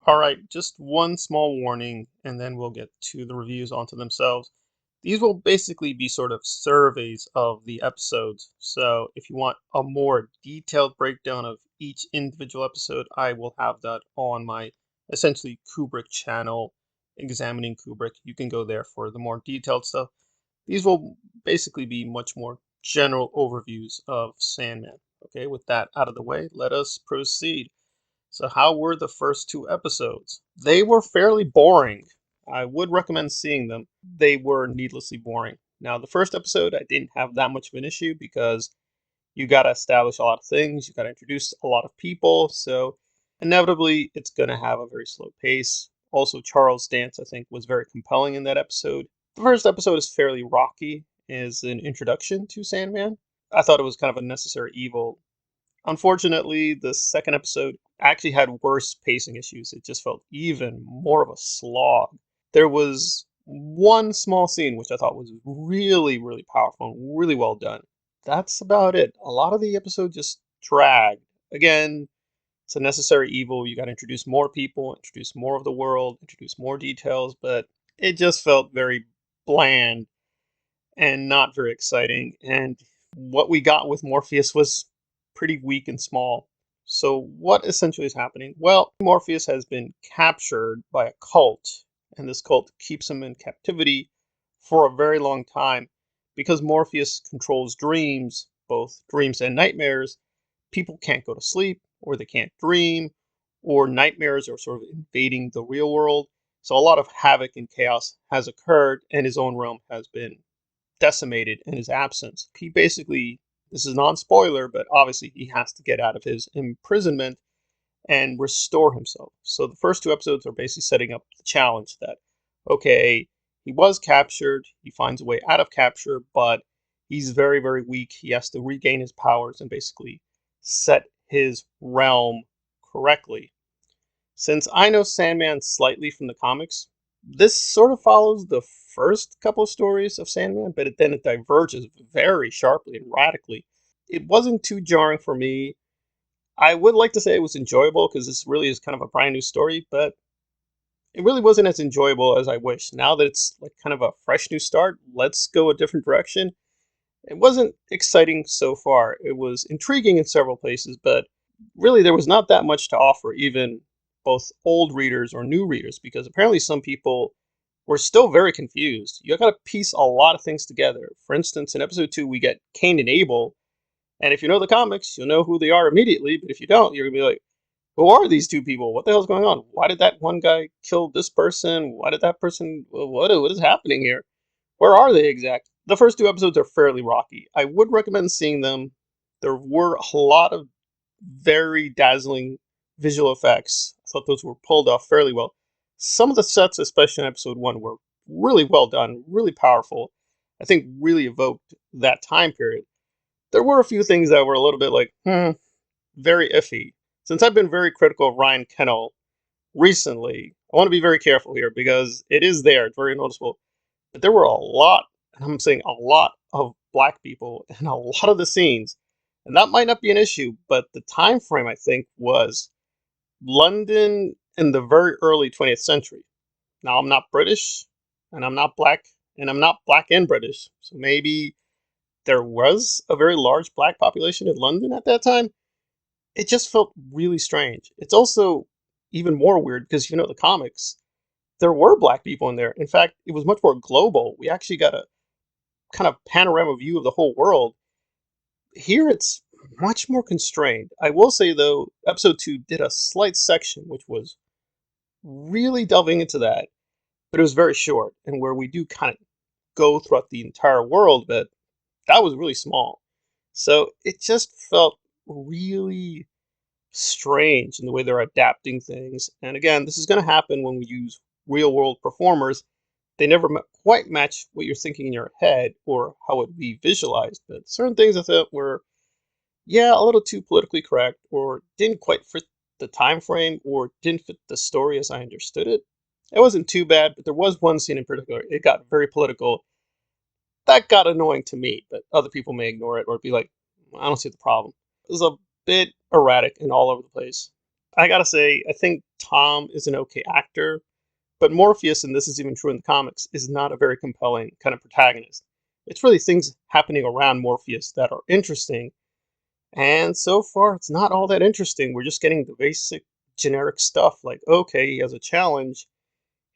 All right, just one small warning, and then we'll get to the reviews onto themselves. These will basically be sort of surveys of the episodes. So if you want a more detailed breakdown of each individual episode, I will have that on my essentially Kubrick channel, Examining Kubrick. You can go there for the more detailed stuff. These will basically be much more general overviews of Sandman. Okay, with that out of the way, let us proceed. So, how were the first two episodes? They were fairly boring. I would recommend seeing them. They were needlessly boring. Now, the first episode, I didn't have that much of an issue because you got to establish a lot of things, you got to introduce a lot of people, so inevitably it's going to have a very slow pace. Also, Charles Dance, I think, was very compelling in that episode. The first episode is fairly rocky as an introduction to Sandman. I thought it was kind of a necessary evil. Unfortunately, the second episode actually had worse pacing issues. It just felt even more of a slog. There was one small scene which I thought was really, really powerful and really well done. That's about it. A lot of the episode just dragged. Again, it's a necessary evil. You got to introduce more people, introduce more of the world, introduce more details, but it just felt very bland and not very exciting. And what we got with Morpheus was pretty weak and small. So, what essentially is happening? Well, Morpheus has been captured by a cult, and this cult keeps him in captivity for a very long time. Because Morpheus controls dreams, both dreams and nightmares, people can't go to sleep, or they can't dream, or nightmares are sort of invading the real world. So, a lot of havoc and chaos has occurred, and his own realm has been decimated in his absence. He basically, this is non-spoiler, but obviously he has to get out of his imprisonment and restore himself. So the first two episodes are basically setting up the challenge that, okay, he was captured, he finds a way out of capture, but he's very, very weak. He has to regain his powers and basically set his realm correctly. Since I know Sandman slightly from the comics, this sort of follows the first couple of stories of Sandman, but then it diverges very sharply and radically. It wasn't too jarring for me. I would like to say it was enjoyable because this really is kind of a brand new story, but it really wasn't as enjoyable as I wish. Now that it's like kind of a fresh new start, let's go a different direction. It wasn't exciting so far. It was intriguing in several places, but really there was not that much to offer, even both old readers or new readers, because apparently some people were still very confused. You got to piece a lot of things together. For instance, in episode 2, we get Cain and Abel, and if you know the comics, you'll know who they are immediately, but if you don't, you're going to be like, who are these two people? What the hell's going on? Why did that one guy kill this person? Why did that person, what is happening here? Where are they exactly? The first two episodes are fairly rocky. I would recommend seeing them. There were a lot of very dazzling visual effects. I thought those were pulled off fairly well. Some of the sets, especially in episode 1, were really well done, really powerful. I think really evoked that time period. There were a few things that were a little bit like, very iffy. Since I've been very critical of Ryan Kennel recently, I want to be very careful here because it is there. It's very noticeable. But there were a lot, and I'm saying a lot of black people in a lot of the scenes. And that might not be an issue, but the time frame I think was London in the very early 20th century. Now I'm not British and I'm not black and I'm not black and British. So maybe there was a very large black population in London at that time. It just felt really strange. It's also even more weird because you know the comics, there were black people in there. In fact, it was much more global. We actually got a kind of panorama view of the whole world. Here it's much more constrained. I will say though, episode 2 did a slight section which was really delving into that, but it was very short and where we do kind of go throughout the entire world, but that was really small. So it just felt really strange in the way they're adapting things. And again, this is going to happen when we use real world performers. They never quite match what you're thinking in your head or how it would be visualized. But certain things I thought were, yeah, a little too politically correct or didn't quite fit the time frame or didn't fit the story as I understood it. It wasn't too bad, but there was one scene in particular. It got very political. That got annoying to me, but other people may ignore it or be like, I don't see the problem. It was a bit erratic and all over the place. I gotta say, I think Tom is an okay actor, but Morpheus, and this is even true in the comics, is not a very compelling kind of protagonist. It's really things happening around Morpheus that are interesting, and so far it's not all that interesting. We're just getting the basic generic stuff like, okay, he has a challenge.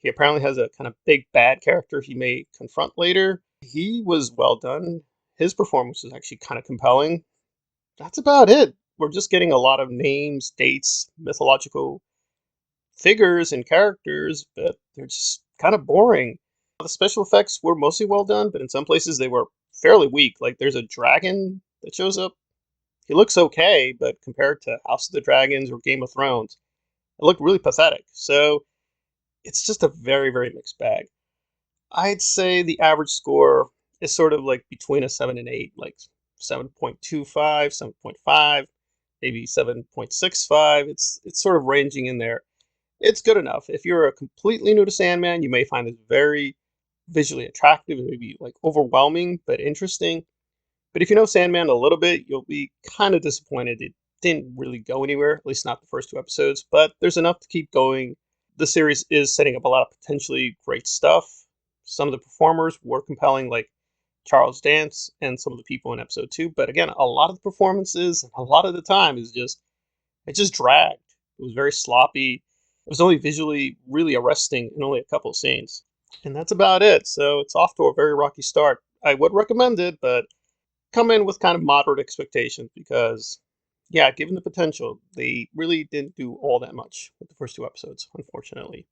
He apparently has a kind of big bad character he may confront later. He was well done. His performance was actually kind of compelling. That's about it. We're just getting a lot of names, dates, mythological figures, and characters, but they're just kind of boring. The special effects were mostly well done, but in some places they were fairly weak. Like there's a dragon that shows up. He looks okay, but compared to House of the Dragons or Game of Thrones, it looked really pathetic. So it's just a very, very mixed bag. I'd say the average score is sort of like between a 7 and 8, like 7.25, 7.5, maybe 7.65. It's sort of ranging in there. It's good enough. If you're a completely new to Sandman, you may find this very visually attractive and maybe like overwhelming but interesting. But if you know Sandman a little bit, you'll be kind of disappointed it didn't really go anywhere, at least not the first two episodes, but there's enough to keep going. The series is setting up a lot of potentially great stuff. Some of the performers were compelling, like Charles Dance and some of the people in episode 2, but again, a lot of the performances, a lot of the time is just it just dragged. It was very sloppy. It was only visually really arresting in only a couple of scenes. And that's about it. So it's off to a very rocky start. I would recommend it, but come in with kind of moderate expectations because, yeah, given the potential, they really didn't do all that much with the first two episodes, unfortunately.